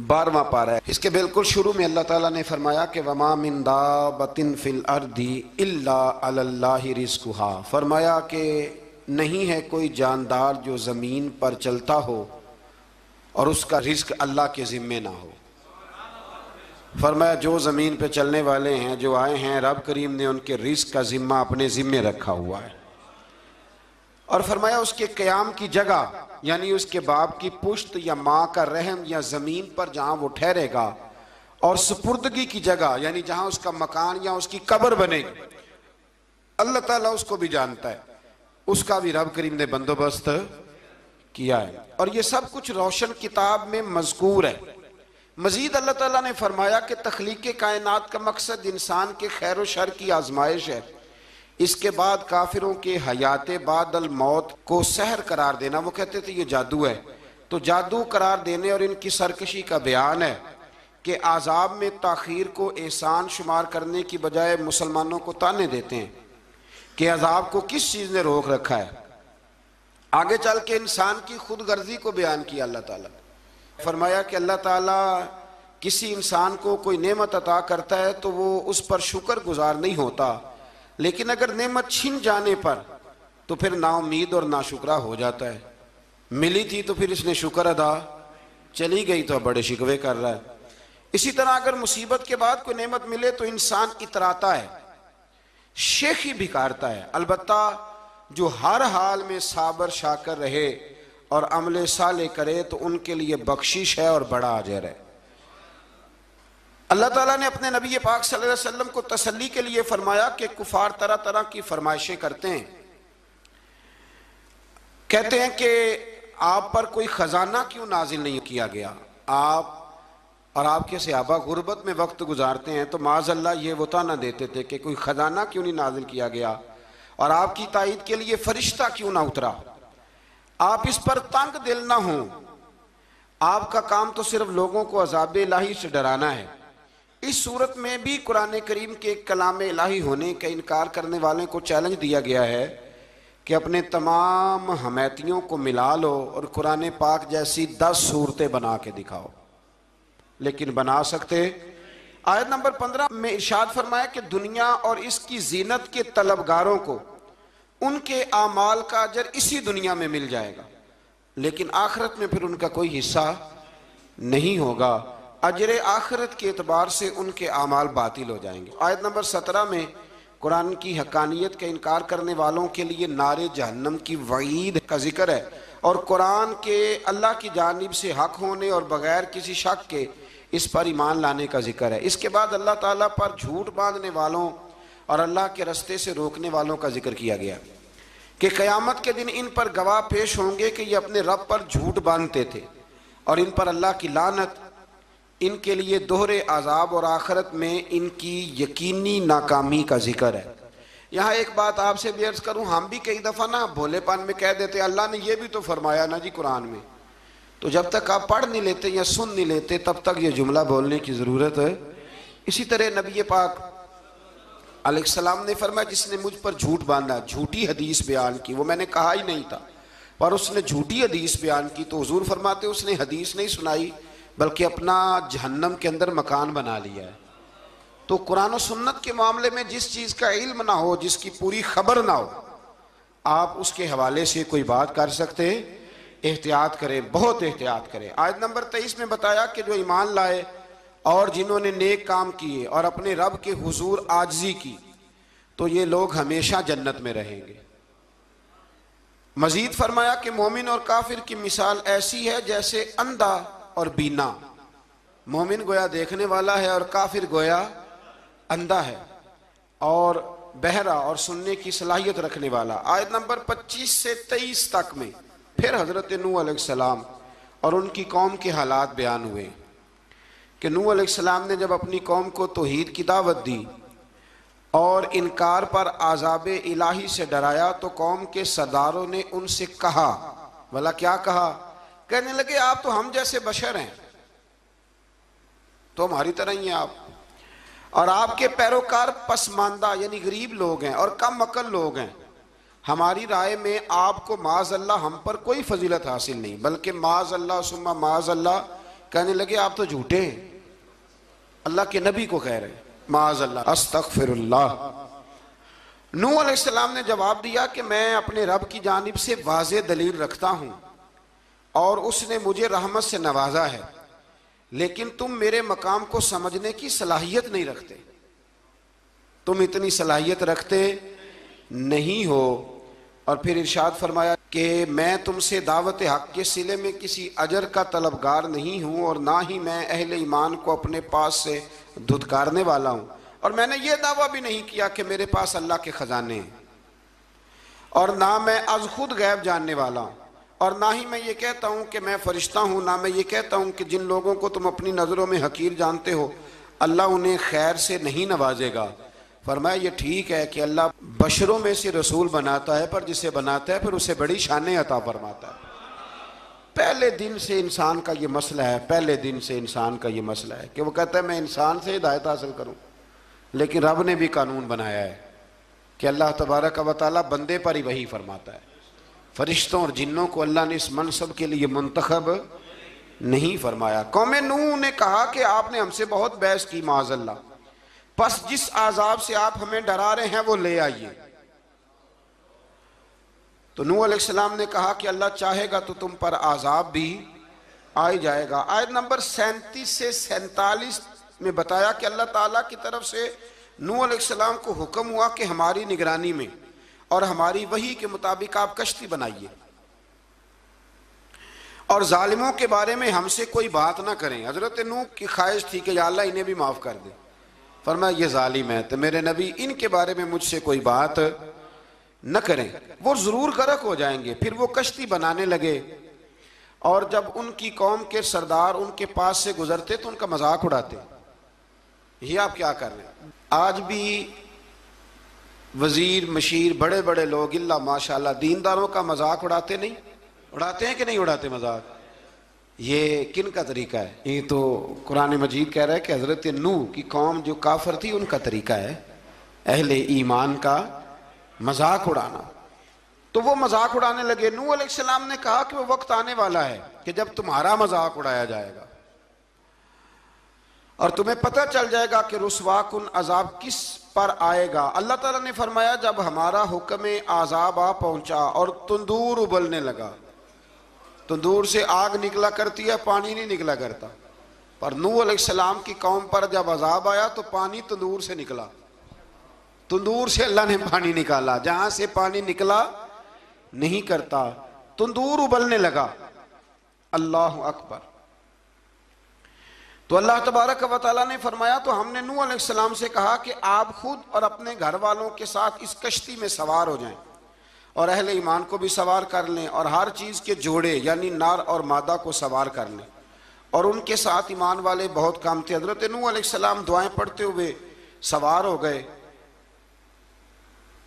12واں پارہ ہے۔ اس کے بالکل شروع میں اللہ تعالیٰ نے فرمایا کہ وَمَا مِن دَابَّةٍ فِي الْأَرْضِ إِلَّا عَلَى اللَّهِ رِزْقُهَا، فرمایا کہ نہیں ہے کوئی جاندار جو زمین پر چلتا ہو اور اس کا رزق اللہ کے ذمے نہ ہو۔ فرمایا جو زمین پہ چلنے والے ہیں، جو آئے ہیں، رب کریم نے ان کے رزق کا ذمہ اپنے ذمے رکھا ہوا ہے۔ اور فرمایا اس کے قیام کی جگہ، یعنی اس کے باپ کی پشت یا ماں کا رحم یا زمین پر جہاں وہ ٹھہرے گا، اور سپردگی کی جگہ یعنی جہاں اس کا مکان یا اس کی قبر بنے گی، اللہ تعالیٰ اس کو بھی جانتا ہے، اس کا بھی رب کریم نے بندوبست کیا ہے، اور یہ سب کچھ روشن کتاب میں مذکور ہے۔ مزید اللہ تعالیٰ نے فرمایا کہ تخلیق کائنات کا مقصد انسان کے خیر و شر کی آزمائش ہے، اس کے بعد کافروں کے حیات بعد الموت کو سحر قرار دینا، وہ کہتے تھے یہ جادو ہے، تو جادو قرار دینے اور ان کی سرکشی کا بیان ہے کہ عذاب میں تاخیر کو احسان شمار کرنے کی بجائے مسلمانوں کو تانے دیتے ہیں کہ عذاب کو کس چیز نے روک رکھا ہے۔ آگے چل کے انسان کی خود غرضی کو بیان کیا اللہ تعالیٰ، فرمایا کہ اللہ تعالیٰ کسی انسان کو کوئی نعمت عطا کرتا ہے تو وہ اس پر شکر گزار نہیں ہوتا، لیکن اگر نعمت چھن جانے پر تو پھر نا امید اور ناشکرا ہو جاتا ہے۔ ملی تھی تو پھر اس نے شکر ادا، چلی گئی تو بڑے شکوے کر رہا ہے۔ اسی طرح اگر مصیبت کے بعد کوئی نعمت ملے تو انسان اتراتا ہے، شیخی بھکارتا ہے، البتہ جو ہر حال میں صابر شاکر رہے اور عمل صالح کرے تو ان کے لیے بخشش ہے اور بڑا اجر ہے۔ اللہ تعالیٰ نے اپنے نبی پاک صلی اللہ علیہ وسلم کو تسلی کے لیے فرمایا کہ کفار طرح طرح کی فرمائشیں کرتے ہیں، کہتے ہیں کہ آپ پر کوئی خزانہ کیوں نازل نہیں کیا گیا، آپ اور آپ کے صحابہ غربت میں وقت گزارتے ہیں، تو معاذ اللہ یہ وہ طعنہ دیتے تھے کہ کوئی خزانہ کیوں نہیں نازل کیا گیا، اور آپ کی تائید کے لیے فرشتہ کیوں نہ اترا، آپ اس پر تنگ دل نہ ہوں، آپ کا کام تو صرف لوگوں کو عذاب الہی سے ڈرانا ہے۔ اس صورت میں بھی قرآن کریم کے کلام الہی ہونے کا انکار کرنے والوں کو چیلنج دیا گیا ہے کہ اپنے تمام حمیتیوں کو ملا لو اور قرآن پاک جیسی 10 صورتیں بنا کے دکھاؤ، لیکن بنا سکتے؟ آیت نمبر 15 میں ارشاد فرمایا کہ دنیا اور اس کی زینت کے طلبگاروں کو ان کے اعمال کا اجر اسی دنیا میں مل جائے گا، لیکن آخرت میں پھر ان کا کوئی حصہ نہیں ہوگا، اجر آخرت کے اعتبار سے ان کے اعمال باطل ہو جائیں گے۔ آیت نمبر 17 میں قرآن کی حقانیت کا انکار کرنے والوں کے لیے نار جہنم کی وعید کا ذکر ہے، اور قرآن کے اللہ کی جانب سے حق ہونے اور بغیر کسی شک کے اس پر ایمان لانے کا ذکر ہے۔ اس کے بعد اللہ تعالیٰ پر جھوٹ باندھنے والوں اور اللہ کے رستے سے روکنے والوں کا ذکر کیا گیا کہ قیامت کے دن ان پر گواہ پیش ہوں گے کہ یہ اپنے رب پر جھوٹ باندھتے تھے، اور ان پر اللہ کی لعنت، ان کے لیے دوہرے عذاب اور آخرت میں ان کی یقینی ناکامی کا ذکر ہے۔ یہاں ایک بات آپ سے بھی عرض کروں، ہم بھی کئی دفعہ نا بھولے پان میں کہہ دیتے اللہ نے یہ بھی تو فرمایا نا جی قرآن میں، تو جب تک آپ پڑھ نہیں لیتے یا سن نہیں لیتے تب تک یہ جملہ بولنے کی ضرورت ہے۔ اسی طرح نبی پاک علیہ السلام نے فرمایا جس نے مجھ پر جھوٹ باندھا، جھوٹی حدیث بیان کی، وہ میں نے کہا ہی نہیں تھا پر اس نے جھوٹی حدیث بیان کی، تو حضور فرماتے اس نے حدیث نہیں سنائی بلکہ اپنا جہنم کے اندر مکان بنا لیا ہے۔ تو قرآن و سنت کے معاملے میں جس چیز کا علم نہ ہو، جس کی پوری خبر نہ ہو، آپ اس کے حوالے سے کوئی بات کر سکتے؟ احتیاط کریں، بہت احتیاط کریں۔ آیت نمبر 23 میں بتایا کہ جو ایمان لائے اور جنہوں نے نیک کام کیے اور اپنے رب کے حضور عاجزی کی تو یہ لوگ ہمیشہ جنت میں رہیں گے۔ مزید فرمایا کہ مومن اور کافر کی مثال ایسی ہے جیسے اندھا اور بینا، مومن گویا دیکھنے والا ہے اور کافر گویا اندھا ہے اور بہرا اور سننے کی صلاحیت رکھنے والا۔ آیت نمبر 25 سے 23 تک میں پھر حضرت نوح علیہ السلام اور ان کی قوم کے حالات بیان ہوئے کہ نوح علیہ السلام نے جب اپنی قوم کو توحید کی دعوت دی اور انکار پر عذاب الہی سے ڈرایا تو قوم کے سرداروں نے ان سے کہا، بھلا کیا کہا؟ کہنے لگے آپ تو ہم جیسے بشر ہیں، تو ہماری طرح ہی ہیں آپ، اور آپ کے پیروکار پسماندہ یعنی غریب لوگ ہیں اور کم عقل لوگ ہیں، ہماری رائے میں آپ کو معاذ اللہ ہم پر کوئی فضیلت حاصل نہیں، بلکہ معاذ اللہ ثم معاذ اللہ کہنے لگے آپ تو جھوٹے ہیں، اللہ کے نبی کو کہہ رہے ہیں، معاذ اللہ، استغفر اللہ۔ نوح علیہ السلام نے جواب دیا کہ میں اپنے رب کی جانب سے واضح دلیل رکھتا ہوں اور اس نے مجھے رحمت سے نوازا ہے، لیکن تم میرے مقام کو سمجھنے کی صلاحیت نہیں رکھتے، تم اتنی صلاحیت رکھتے نہیں ہو۔ اور پھر ارشاد فرمایا کہ میں تم سے دعوت حق کے صلے میں کسی اجر کا طلبگار نہیں ہوں، اور نہ ہی میں اہل ایمان کو اپنے پاس سے دھتکارنے والا ہوں، اور میں نے یہ دعویٰ بھی نہیں کیا کہ میرے پاس اللہ کے خزانے ہیں، اور نہ میں از خود غیب جاننے والا ہوں، اور نہ ہی میں یہ کہتا ہوں کہ میں فرشتہ ہوں، نہ میں یہ کہتا ہوں کہ جن لوگوں کو تم اپنی نظروں میں حقیر جانتے ہو اللہ انہیں خیر سے نہیں نوازے گا۔ فرمایا یہ ٹھیک ہے کہ اللہ بشروں میں سے رسول بناتا ہے، پر جسے بناتا ہے پھر اسے بڑی شانیں عطا فرماتا ہے۔ پہلے دن سے انسان کا یہ مسئلہ ہے، پہلے دن سے انسان کا یہ مسئلہ ہے کہ وہ کہتا ہے میں انسان سے ہدایت حاصل کروں، لیکن رب نے بھی قانون بنایا ہے کہ اللہ تبارک و تعالیٰ بندے پر ہی وحی فرماتا ہے، فرشتوں اور جنوں کو اللہ نے اس منصب کے لیے منتخب نہیں فرمایا۔ قوم نوح نے کہا کہ آپ نے ہم سے بہت بحث کی معاذ اللہ، پس جس عذاب سے آپ ہمیں ڈرا رہے ہیں وہ لے آئیے۔ تو نوح علیہ السلام نے کہا کہ اللہ چاہے گا تو تم پر عذاب بھی آ جائے گا۔ آیت نمبر 37 سے 47 میں بتایا کہ اللہ تعالیٰ کی طرف سے نوح علیہ السلام کو حکم ہوا کہ ہماری نگرانی میں اور ہماری وحی کے مطابق آپ کشتی بنائیے، اور ظالموں کے بارے میں ہم سے کوئی بات نہ کریں۔ حضرت نوح کی خواہش تھی کہ یا اللہ انہیں بھی معاف کر دے، فرمایا یہ ظالم ہے تو میرے نبی ان کے بارے میں مجھ سے کوئی بات نہ کریں، وہ ضرور غرق ہو جائیں گے۔ پھر وہ کشتی بنانے لگے، اور جب ان کی قوم کے سردار ان کے پاس سے گزرتے تو ان کا مذاق اڑاتے۔ یہ آپ کیا کر رہے ہیں؟ آج بھی وزیر مشیر بڑے بڑے لوگ اللہ ماشاءاللہ دینداروں کا مذاق اڑاتے نہیں؟ اڑاتے ہیں کہ نہیں اڑاتے مذاق؟ یہ کن کا طریقہ ہے؟ یہ تو قرآن مجید کہہ رہا ہے کہ حضرت نوح کی قوم جو کافر تھی ان کا طریقہ ہے اہل ایمان کا مذاق اڑانا۔ تو وہ مذاق اڑانے لگے۔ نوح علیہ السلام نے کہا کہ وہ وقت آنے والا ہے کہ جب تمہارا مذاق اڑایا جائے گا اور تمہیں پتہ چل جائے گا کہ رسوا کن عذاب کس پر آئے گا۔ اللہ تعالیٰ نے فرمایا جب ہمارا حکم عذاب آ پہنچا اور تندور ابلنے لگا، تندور سے آگ نکلا کرتی ہے، پانی نہیں نکلا کرتا، پر نوح علیہ السلام کی قوم پر جب عذاب آیا تو پانی تندور سے نکلا، تندور سے اللہ نے پانی نکالا، جہاں سے پانی نکلا نہیں کرتا، تندور ابلنے لگا۔ اللہ اکبر۔ تو اللہ تبارک و تعالیٰ نے فرمایا تو ہم نے نوح علیہ السلام سے کہا کہ آپ خود اور اپنے گھر والوں کے ساتھ اس کشتی میں سوار ہو جائیں، اور اہل ایمان کو بھی سوار کر لیں، اور ہر چیز کے جوڑے یعنی نر اور مادہ کو سوار کر لیں۔ اور ان کے ساتھ ایمان والے بہت کم تھے۔ حضرت نوح علیہ السلام دعائیں پڑھتے ہوئے سوار ہو گئے۔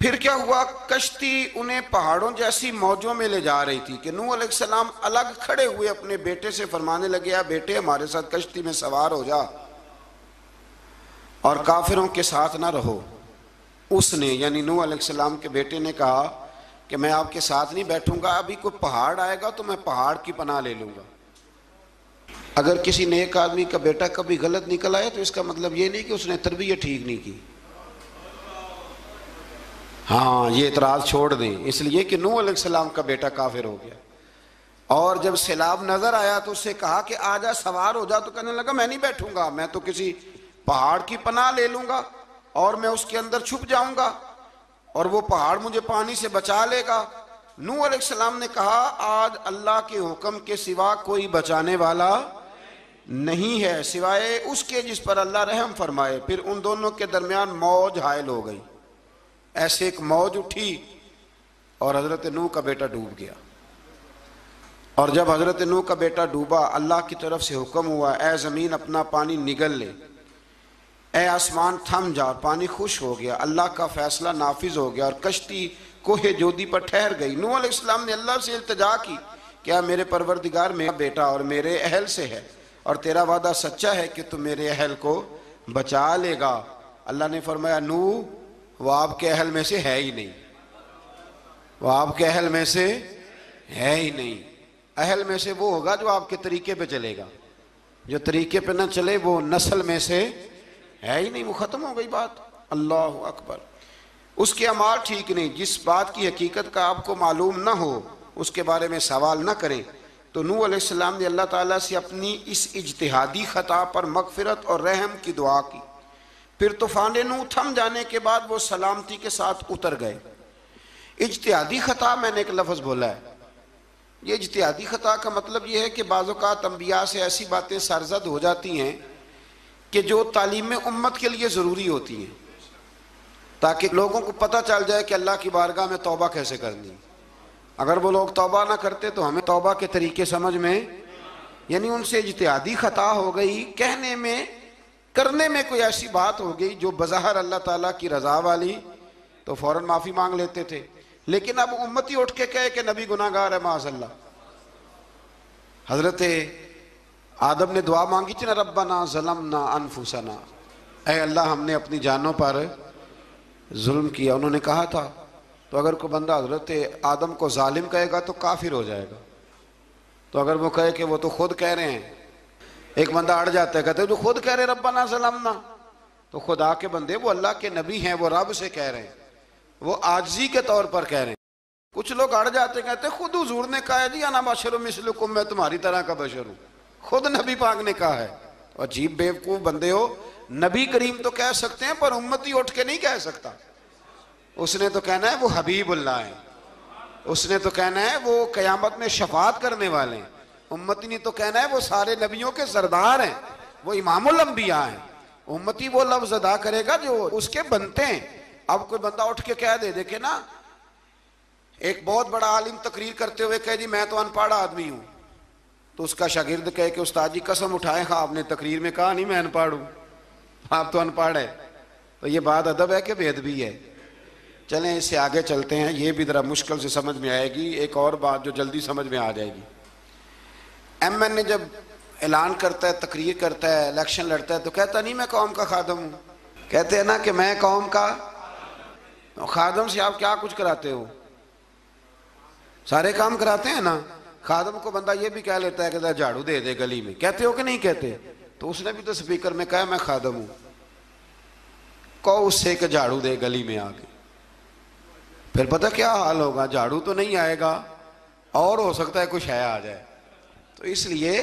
پھر کیا ہوا؟ کشتی انہیں پہاڑوں جیسی موجوں میں لے جا رہی تھی کہ نوح علیہ السلام الگ کھڑے ہوئے اپنے بیٹے سے فرمانے لگے اے بیٹے ہمارے ساتھ کشتی میں سوار ہو جا اور کافروں کے ساتھ نہ رہو۔ اس نے یعنی نوح علیہ السلام کے بیٹے نے کہا کہ میں آپ کے ساتھ نہیں بیٹھوں گا، ابھی کوئی پہاڑ آئے گا تو میں پہاڑ کی پناہ لے لوں گا۔ اگر کسی نیک آدمی کا بیٹا کبھی غلط نکل آئے تو اس کا مطلب یہ نہیں کہ اس نے تربیت ٹھیک نہیں کی، ہاں یہ اعتراض چھوڑ دیں، اس لیے کہ نوح علیہ السلام کا بیٹا کافر ہو گیا۔ اور جب سیلاب نظر آیا تو اس سے کہا کہ آ جا سوار ہو جا، تو کہنے لگا میں نہیں بیٹھوں گا، میں تو کسی پہاڑ کی پناہ لے لوں گا اور میں اس کے اندر چھپ جاؤں گا اور وہ پہاڑ مجھے پانی سے بچا لے گا۔ نوح علیہ السلام نے کہا آج اللہ کے حکم کے سوا کوئی بچانے والا نہیں ہے سوائے اس کے جس پر اللہ رحم فرمائے۔ پھر ان دونوں کے درمیان موج حائل ہو گئی، ایسے ایک موج اٹھی اور حضرت نوح کا بیٹا ڈوب گیا۔ اور جب حضرت نوح کا بیٹا ڈوبا اللہ کی طرف سے حکم ہوا اے زمین اپنا پانی نگل لے، اے آسمان تھم جا، پانی خوش ہو گیا، اللہ کا فیصلہ نافذ ہو گیا اور کشتی کوہ جودی پر ٹھہر گئی۔ نوح علیہ السلام نے اللہ سے التجا کی کہ اے میرے پروردگار میرا بیٹا اور میرے اہل سے ہے اور تیرا وعدہ سچا ہے کہ تو میرے اہل کو بچا لے گا۔ اللہ نے فرمایا نوح وہ آپ کے اہل میں سے ہے ہی نہیں، وہ آپ کے اہل میں سے ہے ہی نہیں، اہل میں سے وہ ہوگا جو آپ کے طریقے پہ چلے گا، جو طریقے پہ نہ چلے وہ نسل میں سے ہے ہی نہیں، وہ ختم ہو گئی بات۔ اللہ اکبر۔ اس کے اعمال ٹھیک نہیں، جس بات کی حقیقت کا آپ کو معلوم نہ ہو اس کے بارے میں سوال نہ کریں۔ تو نوح علیہ السلام نے اللہ تعالیٰ سے اپنی اس اجتہادی خطا پر مغفرت اور رحم کی دعا کی۔ پھر طوفان نوح تھم جانے کے بعد وہ سلامتی کے ساتھ اتر گئے۔ اجتہادی خطا، میں نے ایک لفظ بولا ہے، یہ اجتہادی خطا کا مطلب یہ ہے کہ بعض اوقات انبیاء سے ایسی باتیں سرزد ہو جاتی ہیں کہ جو تعلیم امت کے لیے ضروری ہوتی ہیں، تاکہ لوگوں کو پتہ چل جائے کہ اللہ کی بارگاہ میں توبہ کیسے کرنی۔ اگر وہ لوگ توبہ نہ کرتے تو ہمیں توبہ کے طریقے سمجھ میں، یعنی ان سے اجتہادی خطا ہو گئی، کہنے میں کرنے میں کوئی ایسی بات ہو گئی جو بظاہر اللہ تعالیٰ کی رضا والی، تو فوراً معافی مانگ لیتے تھے۔ لیکن اب امتی اٹھ کے کہے کہ نبی گناہ گار ہے، معاذ اللہ۔ حضرت آدم نے دعا مانگی تھی نا، ربنا ظلمنا انفسنا، اے اللہ ہم نے اپنی جانوں پر ظلم کیا، انہوں نے کہا تھا۔ تو اگر کوئی بندہ حضرت آدم کو ظالم کہے گا تو کافر ہو جائے گا۔ تو اگر وہ کہے کہ وہ تو خود کہہ رہے ہیں، ایک بندہ اڑ جاتا ہے، کہتے ہیں جو خود کہہ رہے ربنا ظلمنا، تو خدا کے بندے وہ اللہ کے نبی ہیں، وہ رب سے کہہ رہے ہیں، وہ عاجزی کے طور پر کہہ رہے ہیں۔ کچھ لوگ اڑ جاتے ہیں، کہتے ہیں خود حضور نے کہا ہے جی انا بشر مثلکم، میں تمہاری طرح کا بشر ہوں، خود نبی پاک نے کہا ہے۔ عجیب بیوقوف بندے ہو، نبی کریم تو کہہ سکتے ہیں پر امتی اٹھ کے نہیں کہہ سکتا۔ اس نے تو کہنا ہے وہ حبیب اللہ ہیں، اس نے تو کہنا ہے وہ قیامت میں شفاعت کرنے والے ہیں، امتی نے تو کہنا ہے وہ سارے نبیوں کے سردار ہیں، وہ امام الانبیاء ہیں۔ امتی وہ لفظ ادا کرے گا جو اس کے بنتے ہیں۔ اب کوئی بندہ اٹھ کے کہہ دے، دیکھے نا، ایک بہت بڑا عالم تقریر کرتے ہوئے کہے جی میں تو ان پڑھ آدمی ہوں، تو اس کا شاگرد کہے کہ استاد جی قسم اٹھائے ہاں آپ نے تقریر میں کہا نہیں میں ان پڑھ ہوں، آپ تو ان پڑھ ہے۔ تو یہ بات ادب ہے کہ بے ادبی ہے؟ چلیں اس سے آگے چلتے ہیں، یہ بھی ذرا مشکل سے سمجھ میں آئے گی۔ ایک اور بات جو جلدی سمجھ میں آ جائے گی، ایم این اے جب اعلان کرتا ہے، تقریر کرتا ہے، الیکشن لڑتا ہے، تو کہتا نہیں میں قوم کا خادم ہوں، کہتے ہیں نا کہ میں قوم کا خادم سے آپ کیا کچھ کراتے ہو؟ سارے کام کراتے ہیں نا۔ خادم کو بندہ یہ بھی کہہ لیتا ہے کہ جھاڑو دے دے گلی میں، کہتے ہو کہ نہیں کہتے؟ تو اس نے بھی تو سپیکر میں کہا میں خادم ہوں، کہو اس سے کہ جھاڑو دے گلی میں آ کے، پھر پتہ کیا حال ہوگا؟ جھاڑو تو نہیں آئے گا، اور ہو سکتا ہے کچھ ہے آ جائے۔ تو اس لیے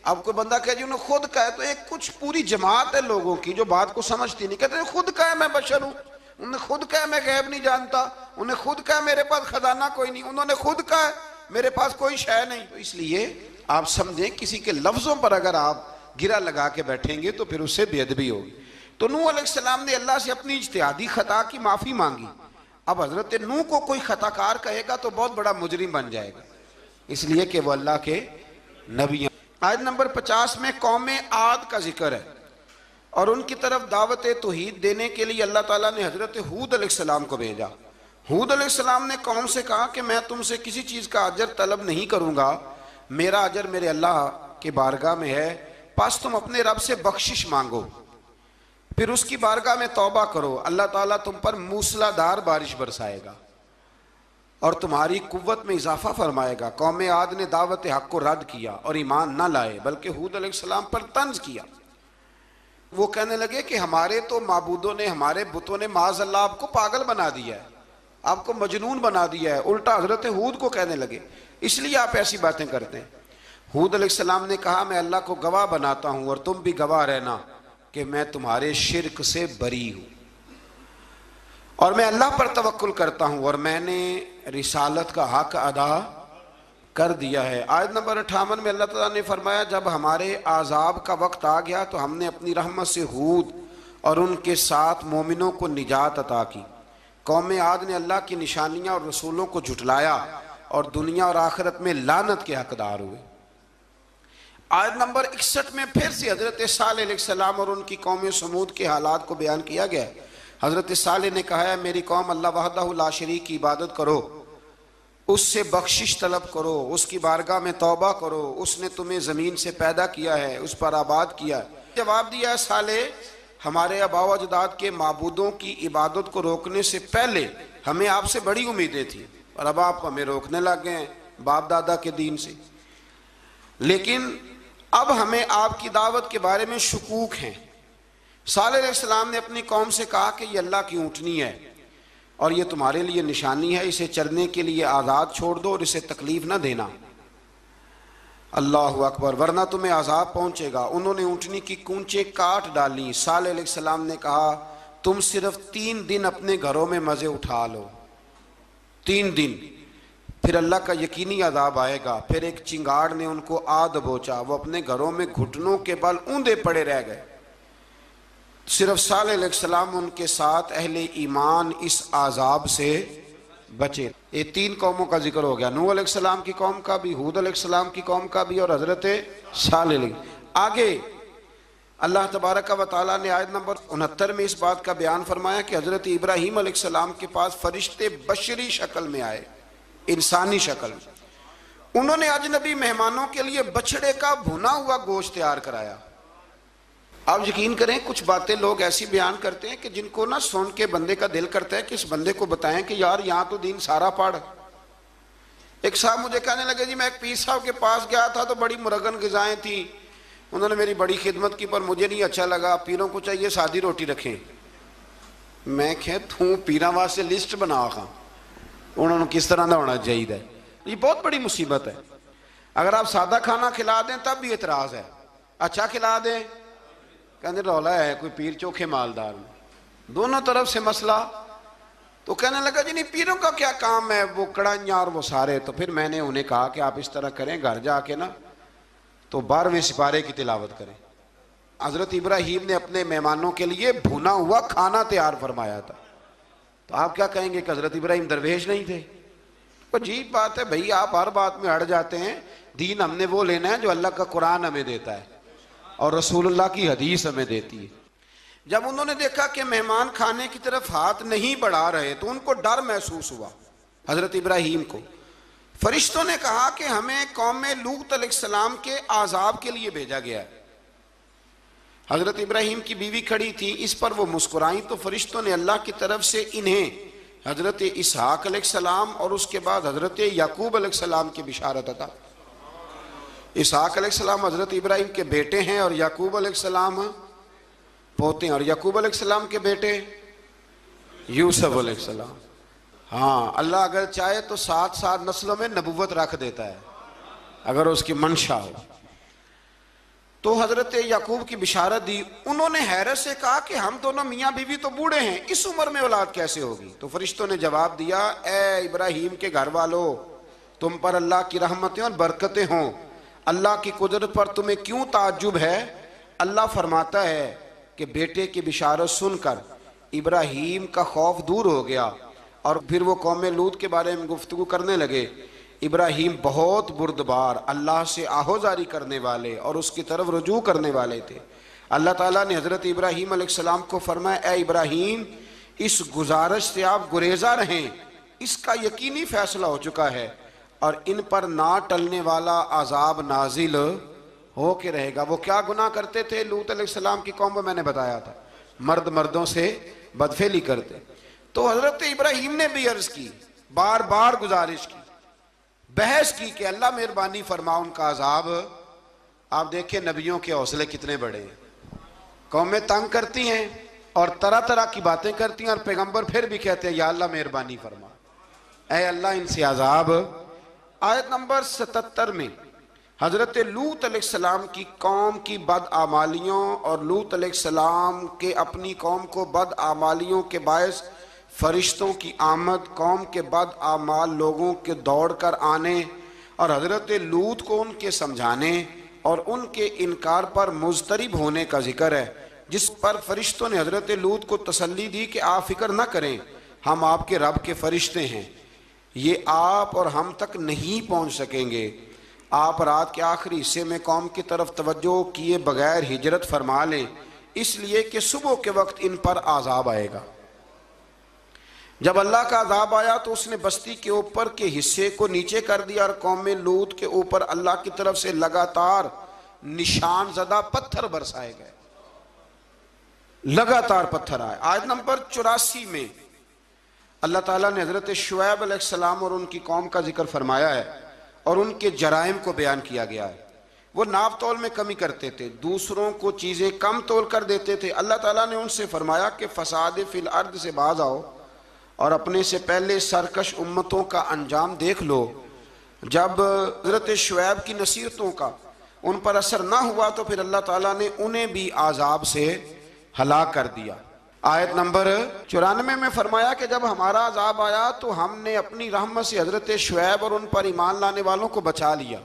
اب کوئی بندہ کہے جی انہوں نے خود کہا ہے، تو ایک کچھ پوری جماعت ہے لوگوں کی جو بات کو سمجھتی نہیں، کہتے ہیں خود کہا ہے میں بشر ہوں، انہوں نے خود کہا ہے میں غیب نہیں جانتا، انہوں نے خود کہا ہے میرے پاس خزانہ کوئی نہیں، انہوں نے خود کہا ہے میرے پاس کوئی شے نہیں۔ تو اس لیے آپ سمجھیں کسی کے لفظوں پر اگر آپ گرا لگا کے بیٹھیں گے تو پھر اس سے بے ادبی ہوگی۔ تو نوح علیہ السلام نے اللہ سے اپنی اجتہادی خطا کی معافی مانگی۔ اب حضرت نوح کو کوئی خطا کار کہے گا تو بہت بڑا مجرم بن جائے گا، اس لیے کہ وہ اللہ کے نبی ہیں۔ آیت نمبر 50 میں قوم عاد کا ذکر ہے، اور ان کی طرف دعوت توحید دینے کے لیے اللہ تعالیٰ نے حضرت ہود علیہ السلام کو بھیجا۔ ہود علیہ السلام نے قوم سے کہا کہ میں تم سے کسی چیز کا اجر طلب نہیں کروں گا، میرا اجر میرے اللہ کی بارگاہ میں ہے، پس تم اپنے رب سے بخشش مانگو، پھر اس کی بارگاہ میں توبہ کرو، اللہ تعالیٰ تم پر موسلا دار بارش برسائے گا اور تمہاری قوت میں اضافہ فرمائے گا۔ قوم عاد نے دعوت حق کو رد کیا اور ایمان نہ لائے، بلکہ ہود علیہ السلام پر طنز کیا۔ وہ کہنے لگے کہ ہمارے تو معبودوں نے، ہمارے بتوں نے معاذ اللہ آپ کو پاگل بنا دیا ہے، آپ کو مجنون بنا دیا ہے، الٹا حضرت ہود کو کہنے لگے، اس لیے آپ ایسی باتیں کرتے ہیں۔ ہود علیہ السلام نے کہا میں اللہ کو گواہ بناتا ہوں اور تم بھی گواہ رہنا کہ میں تمہارے شرک سے بری ہوں، اور میں اللہ پر توکل کرتا ہوں، اور میں نے رسالت کا حق ادا کر دیا ہے۔ آیت نمبر 58 میں اللہ تعالیٰ نے فرمایا جب ہمارے عذاب کا وقت آ گیا تو ہم نے اپنی رحمت سے ہود اور ان کے ساتھ مومنوں کو نجات عطا کی۔ قوم عاد نے اللہ کی نشانیاں اور رسولوں کو جھٹلایا اور دنیا اور آخرت میں لعنت کے حقدار ہوئے۔ آیت نمبر 61 میں پھر سے حضرت صالح علیہ السلام اور ان کی قوم سمود کے حالات کو بیان کیا گیا۔ حضرت صالح نے کہا ہے میری قوم اللہ وحدہ لا شریک کی عبادت کرو، اس سے بخشش طلب کرو، اس کی بارگاہ میں توبہ کرو، اس نے تمہیں زمین سے پیدا کیا ہے، اس پر آباد کیا ہے۔ جواب دیا ہے صالح ہمارے آباء و اجداد کے معبودوں کی عبادت کو روکنے سے پہلے ہمیں آپ سے بڑی امیدیں تھیں، اور اب آپ ہمیں روکنے لگ گئے ہیں باپ دادا کے دین سے۔ لیکن اب ہمیں آپ کی دعوت کے بارے میں شکوک ہیں۔ صالح علیہ السلام نے اپنی قوم سے کہا کہ یہ اللہ کی اونٹنی ہے اور یہ تمہارے لیے نشانی ہے، اسے چرنے کے لیے آزاد چھوڑ دو اور اسے تکلیف نہ دینا۔ اللہ اکبر، ورنہ تمہیں عذاب پہنچے گا۔ انہوں نے اونٹنی کی کونچیں کاٹ ڈالی۔ صالح علیہ السلام نے کہا تم صرف 3 دن اپنے گھروں میں مزے اٹھا لو، 3 دن، پھر اللہ کا یقینی عذاب آئے گا۔ پھر ایک چنگاڑ نے ان کو آ دبوچا، وہ اپنے گھروں میں گھٹنوں کے بل اوندے پڑے رہ گئے۔ صرف صالح علیہ السلام ان کے ساتھ اہل ایمان اس عذاب سے بچے۔ یہ 3 قوموں کا ذکر ہو گیا، نوح علیہ السلام کی قوم کا بھی، ہود علیہ السلام کی قوم کا بھی، اور حضرت صالح علیہ۔ آگے اللہ تبارک و تعالیٰ نے آیت نمبر 69 میں اس بات کا بیان فرمایا کہ حضرت ابراہیم علیہ السلام کے پاس فرشتے بشری شکل میں آئے، انسانی شکل میں۔ انہوں نے اجنبی مہمانوں کے لیے بچڑے کا بھنا ہوا گوشت تیار کرایا۔ آپ یقین کریں کچھ باتیں لوگ ایسی بیان کرتے ہیں کہ جن کو نہ سن کے بندے کا دل کرتا ہے کہ اس بندے کو بتائیں کہ یار یہاں تو دین سارا پڑھ۔ ایک صاحب مجھے کہنے لگے جی میں ایک پیر صاحب کے پاس گیا تھا تو بڑی مرغن غذائیں تھیں، انہوں نے میری بڑی خدمت کی پر مجھے نہیں اچھا لگا، پیروں کو چاہیے سادی روٹی رکھیں۔ میں کہ توں پیراں واسطے لسٹ بنا خاں انہوں نے کس طرح دا ہونا چاہیے۔ یہ بہت بڑی مصیبت ہے۔ اگر آپ سادہ کھانا کھلا دیں تب بھی اعتراض ہے، اچھا کھلا دیں کہنے رولا ہے کوئی پیر چوکھے مالدار میں، دونوں طرف سے مسئلہ۔ تو کہنے لگا جی نہیں پیروں کا کیا کام ہے، وہ کڑائیاں اور وہ سارے۔ تو پھر میں نے انہیں کہا کہ آپ اس طرح کریں، گھر جا کے نا تو 12ویں سپارے کی تلاوت کریں۔ حضرت ابراہیم نے اپنے مہمانوں کے لیے بھونا ہوا کھانا تیار فرمایا تھا۔ تو آپ کیا کہیں گے کہ حضرت ابراہیم درویش نہیں تھے؟ عجیب بات ہے بھائی، آپ ہر بات میں اڑ جاتے ہیں۔ دین ہم نے وہ لینا ہے جو اللہ کا قرآن ہمیں دیتا ہے اور رسول اللہ کی حدیث ہمیں دیتی ہے۔ جب انہوں نے دیکھا کہ مہمان کھانے کی طرف ہاتھ نہیں بڑھا رہے تو ان کو ڈر محسوس ہوا۔ حضرت ابراہیم کو فرشتوں نے کہا کہ ہمیں قوم لوط علیہ السلام کے عذاب کے لیے بھیجا گیا ہے۔ حضرت ابراہیم کی بیوی کھڑی تھی، اس پر وہ مسکرائیں تو فرشتوں نے اللہ کی طرف سے انہیں حضرت اسحاق علیہ السلام اور اس کے بعد حضرت یعقوب علیہ السلام کی بشارت عطا۔ اسحاق علیہ السلام حضرت ابراہیم کے بیٹے ہیں اور یعقوب علیہ السلام پوتے ہیں، اور یعقوب علیہ السلام کے بیٹے یوسف علیہ السلام۔ ہاں اللہ اگر چاہے تو 7 نسلوں میں نبوت رکھ دیتا ہے اگر اس کی منشا ہو۔ تو حضرت یعقوب کی بشارت دی۔ انہوں نے حیرت سے کہا کہ ہم دونوں میاں بیوی تو بوڑھے ہیں، اس عمر میں اولاد کیسے ہوگی؟ تو فرشتوں نے جواب دیا اے ابراہیم کے گھر والو، تم پر اللہ کی رحمتیں اور برکتیں ہوں، اللہ کی قدرت پر تمہیں کیوں تعجب ہے؟ اللہ فرماتا ہے کہ بیٹے کی بشارت سن کر ابراہیم کا خوف دور ہو گیا اور پھر وہ قوم لوط کے بارے میں گفتگو کرنے لگے۔ ابراہیم بہت بردبار، اللہ سے آہوزاری کرنے والے اور اس کی طرف رجوع کرنے والے تھے۔ اللہ تعالیٰ نے حضرت ابراہیم علیہ السلام کو فرمایا اے ابراہیم اس گزارش سے آپ گریزہ رہیں، اس کا یقینی فیصلہ ہو چکا ہے اور ان پر نہ ٹلنے والا عذاب نازل ہو کے رہے گا۔ وہ کیا گناہ کرتے تھے؟ لوط علیہ السلام کی قوم میں میں نے بتایا تھا، مرد مردوں سے بدفعلی کرتے۔ تو حضرت ابراہیم نے بھی عرض کی، بار بار گزارش کی، بحث کی کہ اللہ مہربانی فرما ان کا عذاب۔ آپ دیکھیں نبیوں کے حوصلے کتنے بڑے ہیں، قومیں تنگ کرتی ہیں اور طرح طرح کی باتیں کرتی ہیں اور پیغمبر پھر بھی کہتے ہیں یا اللہ مہربانی فرما، اے اللہ ان سے عذاب۔ آیت نمبر 77 میں حضرت لوط علیہ السلام کی قوم کی بدعمالیوں اور لوط علیہ السلام کے اپنی قوم کو بدعمالیوں کے باعث فرشتوں کی آمد، قوم کے بدعمال لوگوں کے دوڑ کر آنے اور حضرت لوط کو ان کے سمجھانے اور ان کے انکار پر مضطرب ہونے کا ذکر ہے، جس پر فرشتوں نے حضرت لوط کو تسلی دی کہ آپ فکر نہ کریں، ہم آپ کے رب کے فرشتے ہیں، یہ آپ اور ہم تک نہیں پہنچ سکیں گے۔ آپ رات کے آخری حصے میں قوم کی طرف توجہ کیے بغیر ہجرت فرما لیں، اس لیے کہ صبح کے وقت ان پر عذاب آئے گا۔ جب اللہ کا عذاب آیا تو اس نے بستی کے اوپر کے حصے کو نیچے کر دیا اور قوم لوط کے اوپر اللہ کی طرف سے لگاتار نشان زدہ پتھر برسائے گئے، لگاتار پتھر آئے۔ آیت نمبر 84 میں اللہ تعالیٰ نے حضرت شعیب علیہ السلام اور ان کی قوم کا ذکر فرمایا ہے اور ان کے جرائم کو بیان کیا گیا ہے۔ وہ ناپ تول میں کمی کرتے تھے، دوسروں کو چیزیں کم تول کر دیتے تھے۔ اللہ تعالیٰ نے ان سے فرمایا کہ فساد فی الارض سے باز آؤ اور اپنے سے پہلے سرکش امتوں کا انجام دیکھ لو۔ جب حضرت شعیب کی نصیحتوں کا ان پر اثر نہ ہوا تو پھر اللہ تعالیٰ نے انہیں بھی عذاب سے ہلاک کر دیا۔ آیت نمبر 94 میں فرمایا کہ جب ہمارا عذاب آیا تو ہم نے اپنی رحمت سے حضرت شعیب اور ان پر ایمان لانے والوں کو بچا لیا،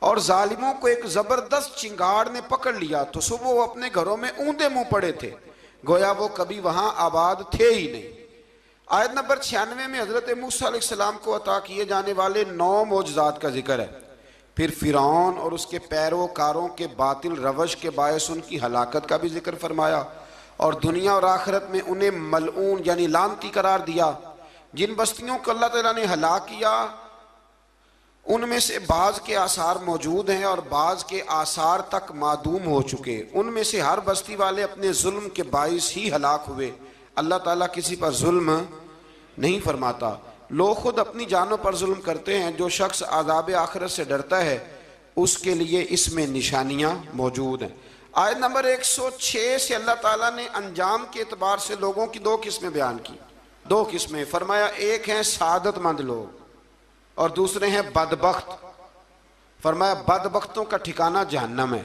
اور ظالموں کو ایک زبردست چنگاڑ نے پکڑ لیا تو صبح وہ اپنے گھروں میں اوندے منہ پڑے تھے، گویا وہ کبھی وہاں آباد تھے ہی نہیں۔ آیت نمبر 96 میں حضرت موسیٰ علیہ السلام کو عطا کیے جانے والے 9 معجزات کا ذکر ہے۔ پھر فرعون اور اس کے پیروکاروں کے باطل روش کے باعث ان کی ہلاکت کا بھی ذکر فرمایا، اور دنیا اور آخرت میں انہیں ملعون یعنی لعنتی قرار دیا۔ جن بستیوں کو اللہ تعالیٰ نے ہلاک کیا ان میں سے بعض کے آثار موجود ہیں اور بعض کے آثار تک معدوم ہو چکے، ان میں سے ہر بستی والے اپنے ظلم کے باعث ہی ہلاک ہوئے۔ اللہ تعالیٰ کسی پر ظلم نہیں فرماتا، لوگ خود اپنی جانوں پر ظلم کرتے ہیں۔ جو شخص عذاب آخرت سے ڈرتا ہے اس کے لیے اس میں نشانیاں موجود ہیں۔ آیت نمبر 106 سے اللہ تعالیٰ نے انجام کے اعتبار سے لوگوں کی 2 قسمیں بیان کی، 2 قسمیں فرمایا، ایک ہیں سعادت مند لوگ اور دوسرے ہیں بدبخت۔ فرمایا بدبختوں کا ٹھکانہ جہنم ہے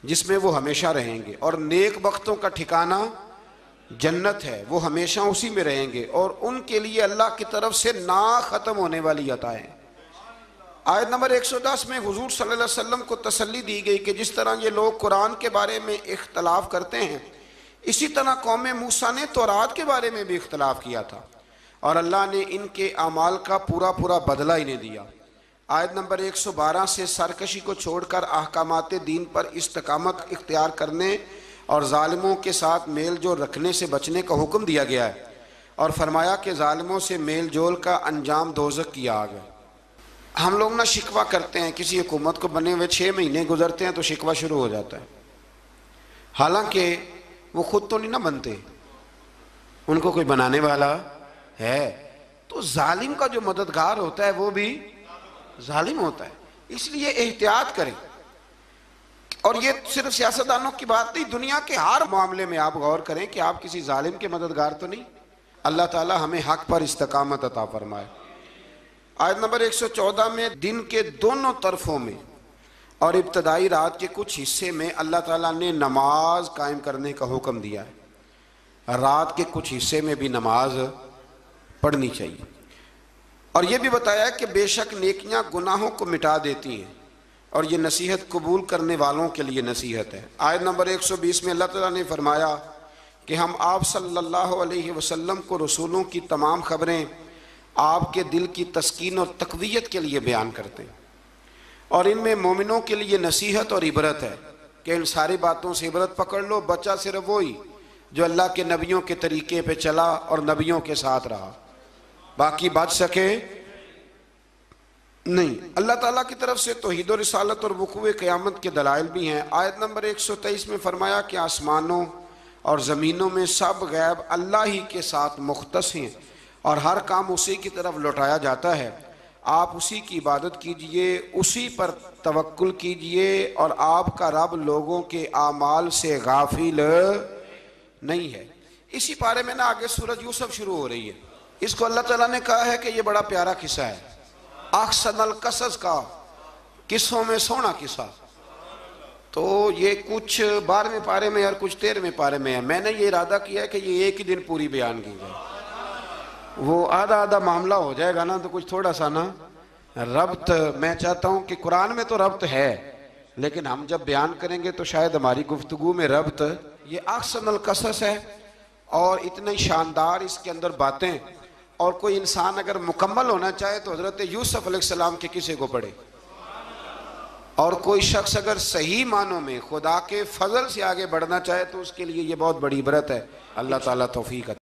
جس میں وہ ہمیشہ رہیں گے، اور نیک بختوں کا ٹھکانہ جنت ہے، وہ ہمیشہ اسی میں رہیں گے، اور ان کے لیے اللہ کی طرف سے نا ختم ہونے والی عطائیں۔ آیت نمبر 110 میں حضور صلی اللہ علیہ وسلم کو تسلی دی گئی کہ جس طرح یہ لوگ قرآن کے بارے میں اختلاف کرتے ہیں، اسی طرح قوم موسیٰ نے تورات کے بارے میں بھی اختلاف کیا تھا، اور اللہ نے ان کے اعمال کا پورا بدلہ انہیں دیا۔ آیت نمبر 112 سے سرکشی کو چھوڑ کر احکامات دین پر استقامت اختیار کرنے اور ظالموں کے ساتھ میل جول رکھنے سے بچنے کا حکم دیا گیا ہے، اور فرمایا کہ ظالموں سے میل جول کا انجام دوزخ کی آگ ہے۔ ہم لوگ نہ شکوہ کرتے ہیں، کسی حکومت کو بنے ہوئے 6 مہینے گزرتے ہیں تو شکوہ شروع ہو جاتا ہے، حالانکہ وہ خود تو نہیں نہ بنتے، ان کو کوئی بنانے والا ہے۔ تو ظالم کا جو مددگار ہوتا ہے وہ بھی ظالم ہوتا ہے، اس لیے احتیاط کریں۔ اور یہ صرف سیاستدانوں کی بات نہیں، دنیا کے ہر معاملے میں آپ غور کریں کہ آپ کسی ظالم کے مددگار تو نہیں۔ اللہ تعالی ہمیں حق پر استقامت عطا فرمائے۔ آیت نمبر 114 میں دن کے دونوں طرفوں میں اور ابتدائی رات کے کچھ حصے میں اللہ تعالیٰ نے نماز قائم کرنے کا حکم دیا ہے، رات کے کچھ حصے میں بھی نماز پڑھنی چاہیے، اور یہ بھی بتایا کہ بے شک نیکیاں گناہوں کو مٹا دیتی ہیں، اور یہ نصیحت قبول کرنے والوں کے لیے نصیحت ہے۔ آیت نمبر 120 میں اللہ تعالیٰ نے فرمایا کہ ہم آپ صلی اللہ علیہ وسلم کو رسولوں کی تمام خبریں آپ کے دل کی تسکین اور تقویت کے لیے بیان کرتے ہیں، اور ان میں مومنوں کے لیے نصیحت اور عبرت ہے کہ ان ساری باتوں سے عبرت پکڑ لو۔ بچہ صرف وہی جو اللہ کے نبیوں کے طریقے پہ چلا اور نبیوں کے ساتھ رہا، باقی بچ سکے نہیں۔ اللہ تعالیٰ کی طرف سے توحید و رسالت اور وقوع قیامت کے دلائل بھی ہیں۔ آیت نمبر 123 میں فرمایا کہ آسمانوں اور زمینوں میں سب غیب اللہ ہی کے ساتھ مختص ہیں، اور ہر کام اسی کی طرف لوٹایا جاتا ہے۔ آپ اسی کی عبادت کیجئے، اسی پر توکل کیجئے، اور آپ کا رب لوگوں کے اعمال سے غافل نہیں ہے۔ اسی پارے میں آگے سورۃ یوسف شروع ہو رہی ہے۔ اس کو اللہ تعالیٰ نے کہا ہے کہ یہ بڑا پیارا قصہ ہے، احسن القصص کا، قصوں میں سونا قصہ۔ تو یہ کچھ 12ویں پارے میں اور کچھ 13ویں پارے میں ہے۔ میں نے یہ ارادہ کیا ہے کہ یہ ایک ہی دن پوری بیان کی جائے، وہ آدھا معاملہ ہو جائے گا نا تو کچھ تھوڑا سا نا ربط۔ میں چاہتا ہوں کہ قرآن میں تو ربط ہے، لیکن ہم جب بیان کریں گے تو شاید ہماری گفتگو میں ربط۔ یہ احسن القصص ہے، اور اتنی شاندار اس کے اندر باتیں، اور کوئی انسان اگر مکمل ہونا چاہے تو حضرت یوسف علیہ السلام کے قصے کو پڑھے، اور کوئی شخص اگر صحیح معنوں میں خدا کے فضل سے آگے بڑھنا چاہے تو اس کے لیے یہ بہت بڑی عبرت ہے۔ اللہ تعالیٰ توفیق عطا